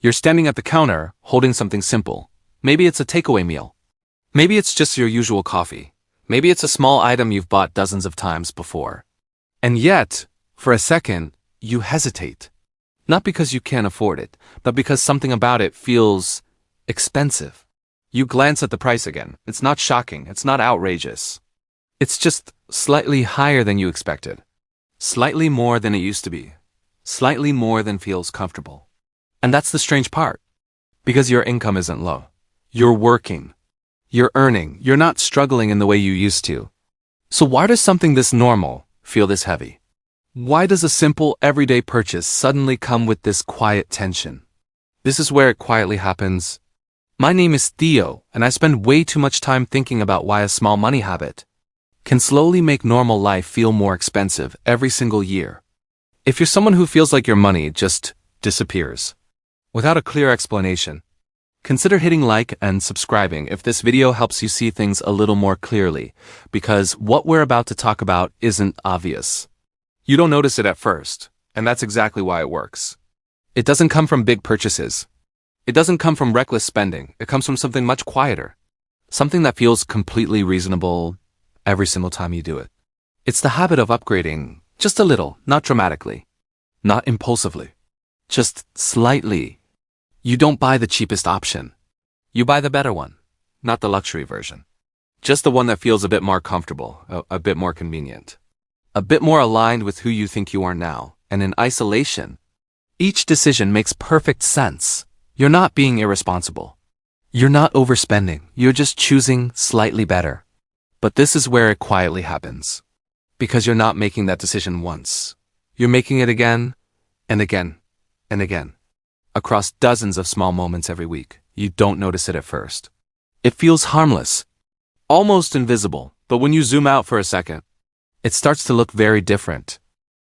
You're standing at the counter, holding something simple. Maybe it's a takeaway meal. Maybe it's just your usual coffee. Maybe it's a small item you've bought dozens of times before. And yet, for a second, you hesitate. Not because you can't afford it, but because something about it feels expensive. You glance at the price again. It's not shocking. It's not outrageous. It's just slightly higher than you expected. Slightly more than it used to be. Slightly more than feels comfortable. And that's the strange part. Because your income isn't low. You're working. You're earning. You're not struggling in the way you used to. So why does something this normal feel this heavy? Why does a simple, everyday purchase suddenly come with this quiet tension? This is where it quietly happens. My name is Theo, and I spend way too much time thinking about why a small money habit can slowly make normal life feel more expensive every single year. If you're someone who feels like your money just disappears without a clear explanation, consider hitting like and subscribing if this video helps you see things a little more clearly, because what we're about to talk about isn't obvious. You don't notice it at first, and that's exactly why it works. It doesn't come from big purchases. It doesn't come from reckless spending. It comes from something much quieter. Something that feels completely reasonable every single time you do it. It's the habit of upgrading just a little, not dramatically, not impulsively, just slightly. You don't buy the cheapest option. You buy the better one, not the luxury version. Just the one that feels a bit more comfortable, a bit more convenient, a bit more aligned with who you think you are now. And in isolation, each decision makes perfect sense. You're not being irresponsible. You're not overspending. You're just choosing slightly better. But this is where it quietly happens. Because you're not making that decision once. You're making it again, and again, and again. Across dozens of small moments every week. You don't notice it at first. It feels harmless, almost invisible, but when you zoom out for a second, it starts to look very different.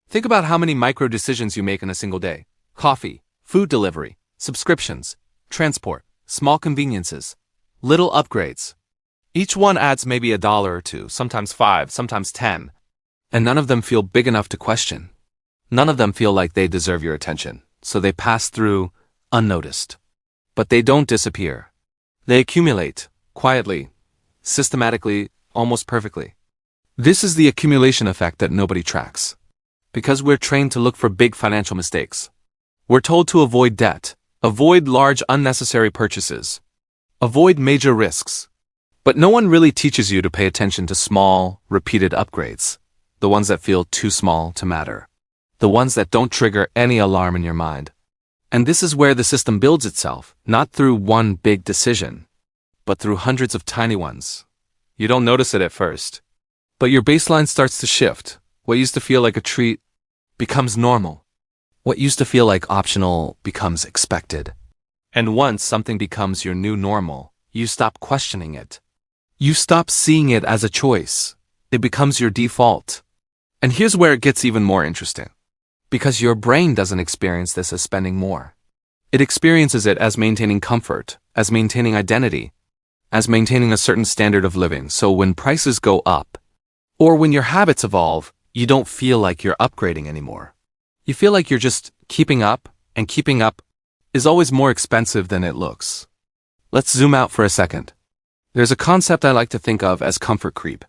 Think about how many micro decisions you make in a single day. Coffee, food delivery, subscriptions, transport, small conveniences, little upgrades. Each one adds maybe $1 or $2, sometimes 5, sometimes 10. And none of them feel big enough to question. None of them feel like they deserve your attention, so they pass through unnoticed. But they don't disappear. They accumulate, quietly, systematically, almost perfectly. This is the accumulation effect that nobody tracks. Because we're trained to look for big financial mistakes. We're told to avoid debt, avoid large unnecessary purchases, avoid major risks. But no one really teaches you to pay attention to small, repeated upgrades. The ones that feel too small to matter. The ones that don't trigger any alarm in your mind. And this is where the system builds itself, not through one big decision, but through hundreds of tiny ones. You don't notice it at first. But your baseline starts to shift. What used to feel like a treat becomes normal. What used to feel like optional becomes expected. And once something becomes your new normal, you stop questioning it. You stop seeing it as a choice. It becomes your default. And here's where it gets even more interesting. Because your brain doesn't experience this as spending more. It experiences it as maintaining comfort, as maintaining identity, as maintaining a certain standard of living. So when prices go up, or when your habits evolve, you don't feel like you're upgrading anymore. You feel like you're just keeping up, and keeping up is always more expensive than it looks. Let's zoom out for a second. There's a concept I like to think of as comfort creep.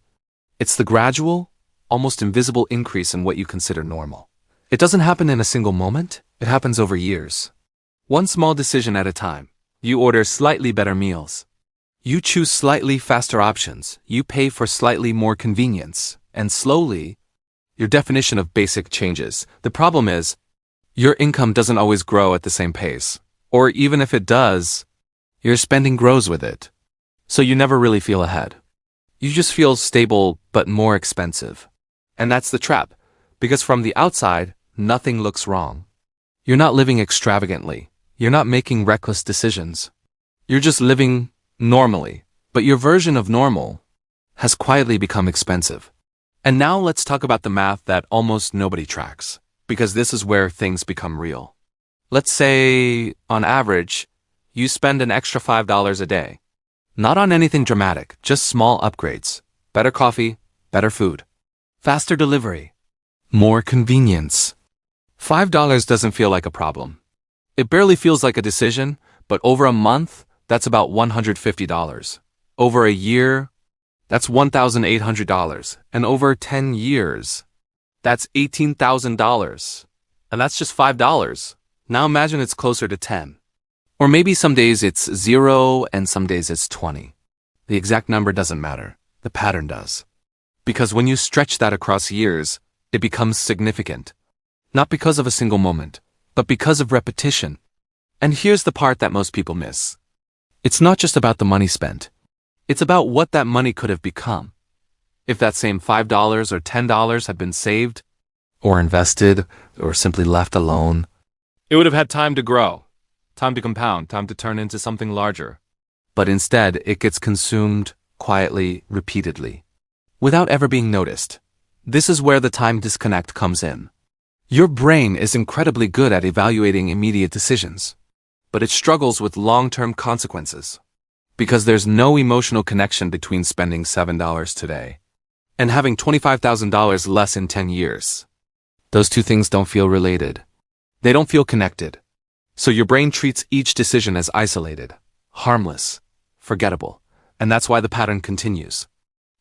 It's the gradual, almost invisible increase in what you consider normal. It doesn't happen in a single moment, it happens over years. One small decision at a time. You order slightly better meals. You choose slightly faster options. You pay for slightly more convenience. And slowly, your definition of basic changes. The problem is, your income doesn't always grow at the same pace. Or even if it does, your spending grows with it. So you never really feel ahead. You just feel stable but more expensive. And that's the trap. Because from the outside, nothing looks wrong. You're not living extravagantly. You're not making reckless decisions. You're just living normally. But your version of normal has quietly become expensive. And now let's talk about the math that almost nobody tracks. Because this is where things become real. Let's say, on average, you spend an extra $5 a day. Not on anything dramatic, just small upgrades. Better coffee, better food. Faster delivery. More convenience. $5 doesn't feel like a problem. It barely feels like a decision, but over a month, that's about $150. Over a year, that's $1,800. And over 10 years, that's $18,000. And that's just $5. Now imagine it's closer to 10. Or maybe some days it's 0 and some days it's 20. The exact number doesn't matter. The pattern does. Because when you stretch that across years, it becomes significant. Not because of a single moment, but because of repetition. And here's the part that most people miss. It's not just about the money spent. It's about what that money could have become. If that same $5 or $10 had been saved, or invested, or simply left alone, it would have had time to grow, time to compound, time to turn into something larger. But instead, it gets consumed quietly, repeatedly, without ever being noticed. This is where the time disconnect comes in. Your brain is incredibly good at evaluating immediate decisions, but it struggles with long-term consequences. Because there's no emotional connection between spending $7 today and having $25,000 less in 10 years. Those two things don't feel related. They don't feel connected. So your brain treats each decision as isolated, harmless, forgettable, and that's why the pattern continues.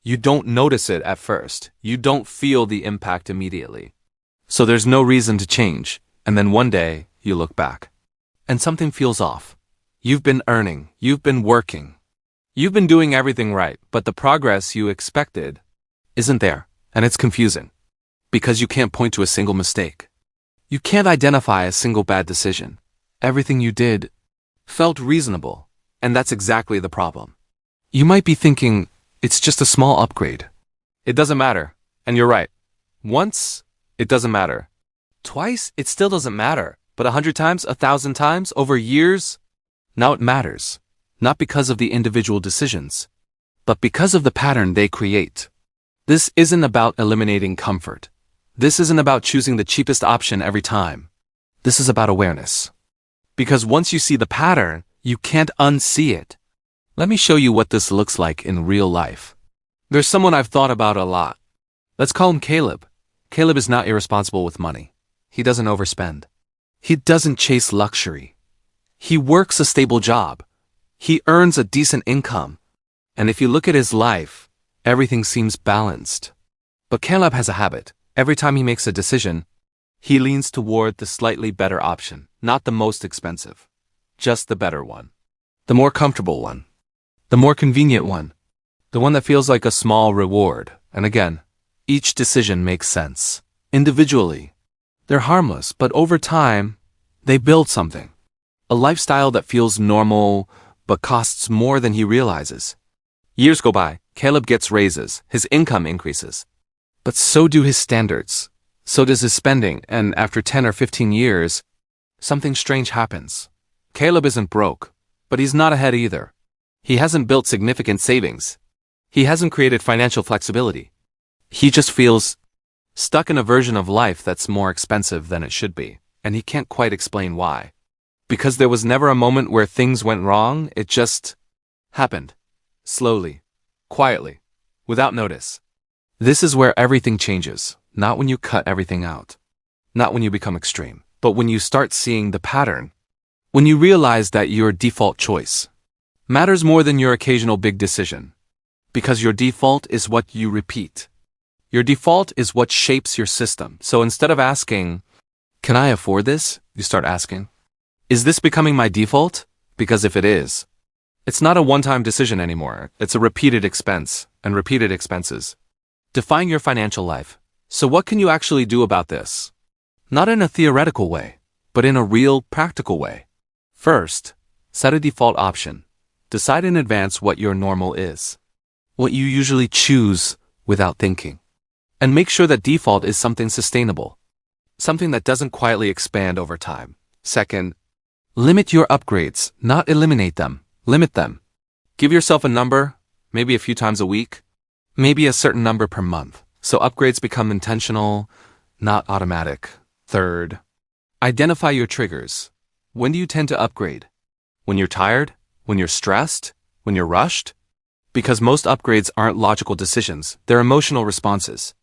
You don't notice it at first. You don't feel the impact immediately. So there's no reason to change, and then one day, you look back, and something feels off. You've been earning, you've been working, you've been doing everything right, but the progress you expected isn't there, and it's confusing. Because you can't point to a single mistake. You can't identify a single bad decision. Everything you did felt reasonable, and that's exactly the problem. You might be thinking, it's just a small upgrade. It doesn't matter, and you're right. Once, it doesn't matter. Twice, it still doesn't matter, but 100 times, 1,000 times, over years, now it matters. Not because of the individual decisions, but because of the pattern they create. This isn't about eliminating comfort. This isn't about choosing the cheapest option every time. This is about awareness. Because once you see the pattern, you can't unsee it. Let me show you what this looks like in real life. There's someone I've thought about a lot. Let's call him Caleb. Caleb is not irresponsible with money. He doesn't overspend. He doesn't chase luxury. He works a stable job. He earns a decent income. And if you look at his life, everything seems balanced. But Caleb has a habit. Every time he makes a decision, he leans toward the slightly better option, not the most expensive, just the better one, the more comfortable one, the more convenient one, the one that feels like a small reward. And again, each decision makes sense. Individually, they're harmless, but over time, they build something. A lifestyle that feels normal, but costs more than he realizes. Years go by, Caleb gets raises, his income increases. But so do his standards. So does his spending, and after 10 or 15 years, something strange happens. Caleb isn't broke, but he's not ahead either. He hasn't built significant savings. He hasn't created financial flexibility. He just feels stuck in a version of life that's more expensive than it should be, and he can't quite explain why. Because there was never a moment where things went wrong, it just happened. Slowly, quietly, without notice. This is where everything changes, not when you cut everything out, not when you become extreme, but when you start seeing the pattern, when you realize that your default choice matters more than your occasional big decision, because your default is what you repeat. Your default is what shapes your system. So instead of asking, can I afford this? You start asking, is this becoming my default? Because if it is, it's not a one-time decision anymore. It's a repeated expense and repeated expenses. Define your financial life. So what can you actually do about this? Not in a theoretical way, but in a real, practical way. First, set a default option. Decide in advance what your normal is, what you usually choose without thinking. And make sure that default is something sustainable, something that doesn't quietly expand over time. Second, limit your upgrades, not eliminate them. Limit them. Give yourself a number, maybe a few times a week, maybe a certain number per month, so upgrades become intentional, not automatic. Third, identify your triggers. When do you tend to upgrade? When you're tired? When you're stressed? When you're rushed? Because most upgrades aren't logical decisions, they're emotional responses.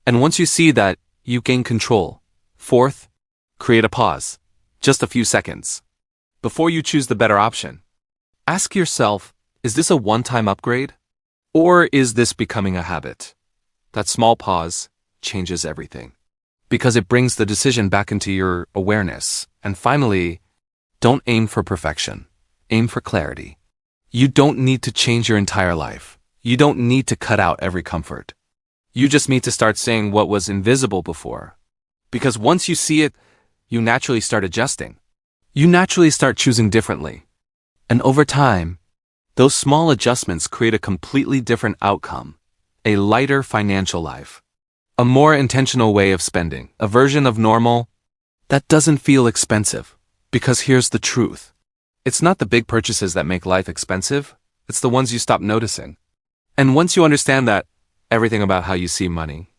And once you see that, you gain control. Fourth, create a pause. Just a few seconds. Before you choose the better option, ask yourself, is this a one-time upgrade? Or is this becoming a habit? That small pause changes everything, because it brings the decision back into your awareness. And finally, don't aim for perfection. Aim for clarity. You don't need to change your entire life. You don't need to cut out every comfort. You just need to start seeing what was invisible before. Because once you see it, you naturally start adjusting. You naturally start choosing differently. And over time, those small adjustments create a completely different outcome. A lighter financial life. A more intentional way of spending. A version of normal that doesn't feel expensive. Because here's the truth. It's not the big purchases that make life expensive. It's the ones you stop noticing. And once you understand that, everything about how you see money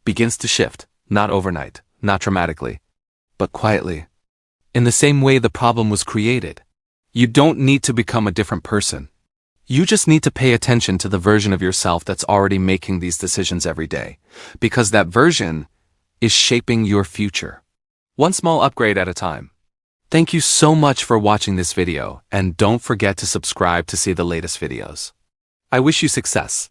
begins to shift. Not overnight, not dramatically, but quietly. In the same way the problem was created. You don't need to become a different person. You just need to pay attention to the version of yourself that's already making these decisions every day. Because that version is shaping your future. One small upgrade at a time. Thank you so much for watching this video, and don't forget to subscribe to see the latest videos. I wish you success.